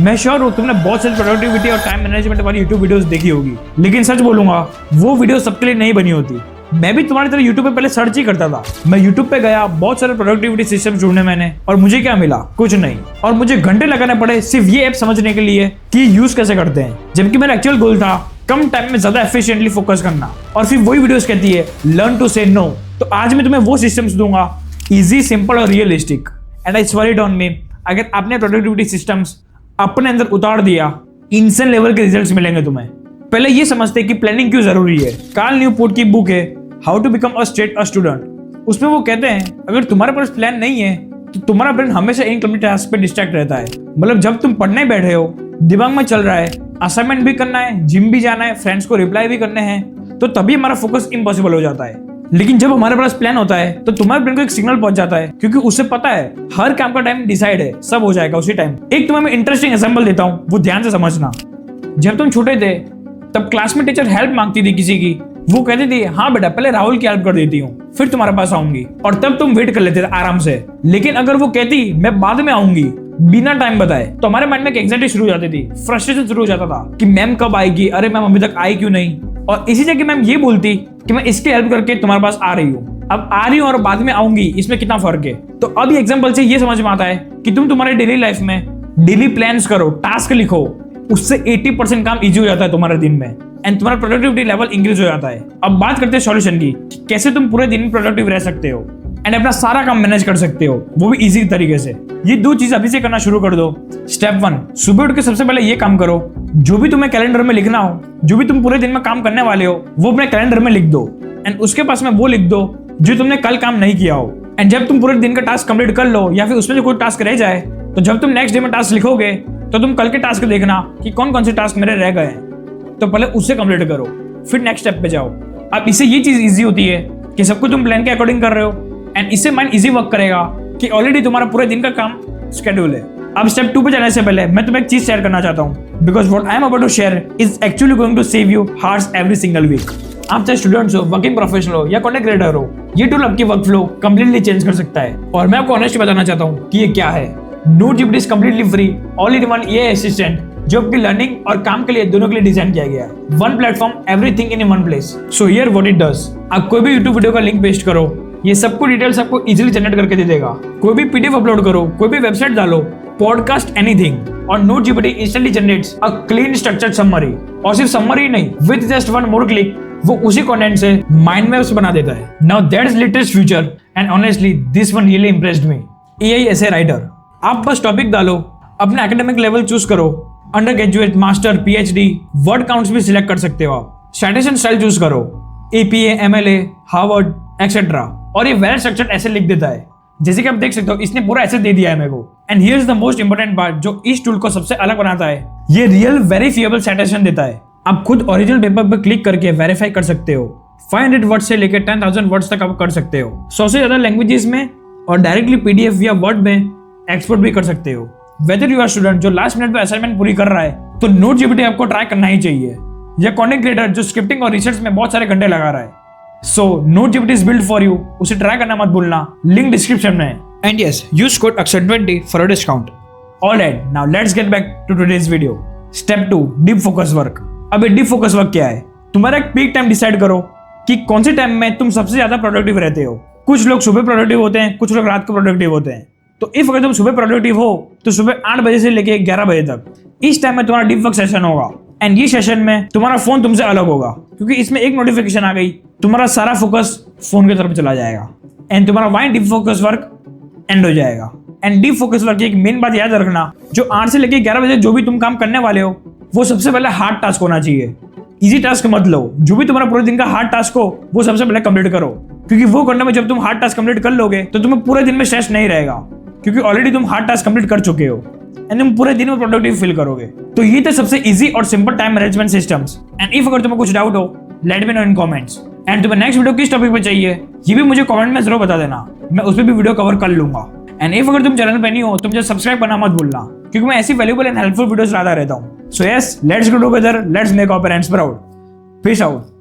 मैं श्योर हूँ तुमने बहुत सारी प्रोडक्टिविटी और टाइम मैनेजमेंट वाली यूट्यूब वीडियोस देखी होगी, लेकिन सच बोलूंगा वो वीडियो सबके लिए नहीं बनी होती। मैं भी तुम्हारी तरह यूट्यूब पे पहले सर्च ही करता था। मैं यूट्यूब पे गया, बहुत सारे प्रोडक्टिविटी सिस्टम ढूंढने मैंने, और मुझे क्या मिला? कुछ नहीं। और मुझे घंटे लगाने पड़े सिर्फ ये ऐप समझने के लिए कि यूज कैसे करते हैं, जबकि मेरा एक्चुअल गोल था कम टाइम में ज्यादा एफिशिएंटली फोकस करना। और फिर वही वीडियोस कहती है लर्न टू से नो। तो आज मैं तुम्हें वो सिस्टम्स दूंगा, इजी, सिंपल और realistic. And I swear it on me, अगर आपने प्रोडक्टिविटी सिस्टम्स अपने अंदर उतार दिया, इंस्टेंट लेवल के रिजल्ट्स मिलेंगे तुम्हें। पहले ये समझते कि प्लानिंग क्यों जरूरी है। कार्ल न्यूपोर्ट की बुक है how to become a straight student. उसमें वो कहते हैं अगर तुम्हारे पास प्लान नहीं है तो तुम्हारा ब्रेन हमेशा इनकम्प्लीट टास्क पे डिस्ट्रैक्ट रहता है। मतलब जब तुम पढ़ने बैठे हो, दिमाग में चल रहा है असाइनमेंट भी करना है, जिम भी जाना है, फ्रेंड्स को रिप्लाई भी करने हैं, तो तभी हमारा फोकस इम्पॉसिबल हो जाता है। लेकिन जब हमारे पास प्लान होता है तो तुम्हारे ब्रेन को एक सिग्नल पहुंच जाता है, क्योंकि उसे पता है हर काम का टाइम डिसाइड है, सब हो जाएगा उसी टाइम। एक तुम्हें मैं इंटरेस्टिंग एग्जांपल देता हूँ, वो ध्यान से समझना। जब तुम छोटे थे तब क्लास में टीचर हेल्प मांगती थी किसी की, वो कहती थी हाँ बेटा पहले राहुल की हेल्प कर देती हूँ, फिर तुम्हारे पास आऊंगी, और तब तुम वेट कर लेते थे आराम से। लेकिन अगर वो कहती मैं बाद में आऊंगी बिना टाइम बताए, तो हमारे माइंड में एक एंग्जाइटी शुरू हो जाती थी, फ्रस्ट्रेशन शुरू हो जाता था कि मैम कब आएगी, अरे मैम अभी तक आई क्यों नहीं। और इसी जगह मैम ये बोलती कि मैं इसकी हेल्प करके तुम्हारे पास आ रही हूँ, अब आ रही हूँ और बाद में आऊंगी, इसमें कितना फर्क है। तो अब ये एग्जांपल से ये समझ में आता है कि तुम तुम्हारे डेली लाइफ में डेली प्लान्स करो, टास्क लिखो, उससे 80% काम इजी हो जाता है तुम्हारे दिन में, एंड तुम्हारा प्रोडक्टिविटी लेवल इंक्रीज हो जाता है। अब बात करते हैं सॉल्यूशन की, कैसे तुम पूरे दिन प्रोडक्टिव रह सकते हो एंड अपना सारा काम मैनेज कर सकते हो, वो भी इजी तरीके से। ये 2 चीज अभी से करना शुरू कर दो। स्टेप 1, सुबह उठ के सबसे पहले ये काम करो, जो भी तुम्हें कैलेंडर में लिखना हो, जो भी तुम पूरे दिन में काम करने वाले हो, वो अपने कैलेंडर में लिख दो, एंड उसके पास में वो लिख दो जो तुमने कल काम नहीं किया हो। एंड जब तुम पूरे दिन का टास्क कंप्लीट कर लो, या फिर उसमें जो कोई टास्क रह जाए, तो जब तुम नेक्स्ट डे में टास्क लिखोगे तो तुम कल के टास्क देखना कि कौन कौन से टास्क मेरे रह गए हैं, तो पहले उससे कंप्लीट करो, फिर नेक्स्ट स्टेप पे जाओ। अब इससे ये चीज इजी होती है कि सब कुछ तुम प्लान के अकॉर्डिंग कर रहे हो, एंड इससे माइंड इजी वर्क करेगा कि ऑलरेडी तुम्हारा पूरे दिन का काम शेड्यूल है। अब स्टेप 2 पे जाने से पहले मैं तुम्हें एक चीज शेयर करना चाहता हूँ, because what I am about to share is actually going to save you hours every single week. आप चाहे स्टूडेंट्स हो, वर्किंग प्रोफेशनल हो या कंटेंट क्रिएटर हो, ये टूल आपकी वर्क फ्लो कंप्लीटली चेंज कर सकता है। और मैं आपको ऑनेस्टली बताना चाहता हूँ कि ये क्या है। NoteGPT is completely free, all in one AI assistant जो आपकी लर्निंग और काम के लिए दोनों के लिए डिजाइन किया गया है। One platform, everything in one place. So here what it does, आप कोई भी यूट्यूब वीडियो का लिंक पेस्ट करो, ये सबको डिटेल्स आपको इजीली जनरेट करके दे देगा। कोई भी पीडीएफ अपलोड करो, कोई भी वेबसाइट डालो, पॉडकास्ट, एनीथिंग, और NoteGPT instantly generates a clean structured summary. और सिर्फ समरी नहीं, with just one more click वो उसी कंटेंट से माइंड मैप्स बना देता है। Now that's latest future, and honestly this one really impressed me. AI essay writer, आप बस टॉपिक डालो, अपना एकेडमिक लेवल चूज करो, undergraduate, master, PhD, word counts भी सिलेक्ट कर सकते हो आप। साइटेशन स्टाइल चूज करो, एपीए, एमएलए, हार्वर्ड एक्सेट्रा, और ये वेल स्ट्रक्चर्ड ऐसे लिख देता है। जैसे कि आप देख सकते हो इसने पूरा ऐसे दे दिया है मेरे को। And here is the most important part जो इस टूल को सबसे अलग बनाता है, ये रियल वेरीफाइबल साइटेशन देता है। आप खुद ओरिजिनल पेपर पर क्लिक करके वेरीफाई कर सकते हो। 500 वर्ड से लेकर 10,000 वर्ड्स तक आप कर सकते हो, 100 से ज्यादा लैंग्वेजेस में, और डायरेक्टली पीडीएफ या वर्ड में एक्सपोर्ट भी कर सकते हो। वेदर यू आर स्टूडेंट जो लास्ट मिनट में असाइनमेंट पूरी कर रहा है, तो नोटजीपीटी आपको ट्राई करना ही चाहिए, या कंटेंट क्रिएटर जो स्क्रिप्टिंग और रिसर्च में बहुत सारे घंटे लगा रहा है। So NoteGPT is build for you, उसे ट्राई करना मत भूलना, लिंक डिस्क्रिप्शन में है। एंड यस, यूज कोड अक्षर20 for a discount. Alright, now let's get back to today's video. Step 2, deep focus work. अब ये डीप फोकस वर्क क्या है? तुम्हारा एक पीक टाइम डिसाइड करो कि कौन से टाइम में तुम सबसे ज्यादा प्रोडक्टिव रहते हो। कुछ लोग सुबह प्रोडक्टिव होते हैं, कुछ लोग रात को प्रोडक्टिव होते हैं। तो इफ अगर तुम सुबह प्रोडक्टिव हो तो सुबह 8 बजे से लेके 11 बजे तक इस टाइम में तुम्हारा डीप वर्क सेशन होगा। एंड ये सेशन में तुम्हारा फोन तुमसे अलग होगा, क्योंकि इसमें एक नोटिफिकेशन आ गई, तुम्हारा सारा फोकस फोन की तरफ चला जाएगा, एंड तुम्हारा वहीं डीप फोकस वर्क एंड हो जाएगा। एंड डीप फोकस वर्क की एक मेन बात याद रखना, जो 8 से लेके 11 बजे जो भी तुम काम करने वाले हो, वो सबसे पहले हार्ड टास्क होना चाहिए। इजी टास्क मत लो, जो भी तुम्हारा पूरे दिन का हार्ड टास्क हो वो सबसे पहले कंप्लीट करो, क्योंकि वो करने में जब तुम हार्ड टास्क कंप्लीट कर लोगे तो तुम्हें पूरे दिन में स्ट्रेस नहीं रहेगा, क्योंकि ऑलरेडी तुम हार्ड टास्क कंप्लीट कर चुके हो, एंड तुम पूरे दिन में प्रोडक्टिव फील करोगे। तो ये थे सबसे इजी और simple time management systems. And if अगर तुम्हें कुछ डाउट हो, let me know in comments. And तुम्हें नेक्स्ट वीडियो किस टॉपिक पे चाहिए ये भी मुझे कमेंट में जरूर बता देना, मैं उस पर भी वीडियो कवर कर लूंगा। एंड इफ अगर तुम चैनल पे नहीं हो तो मुझे सब्सक्राइब करना मत भूलना, क्योंकि मैं ऐसी वैल्यूबल एंड हेल्पफुल वीडियोस लाता रहता हूँ। So yes, let's go together, let's make our parents proud. Peace out.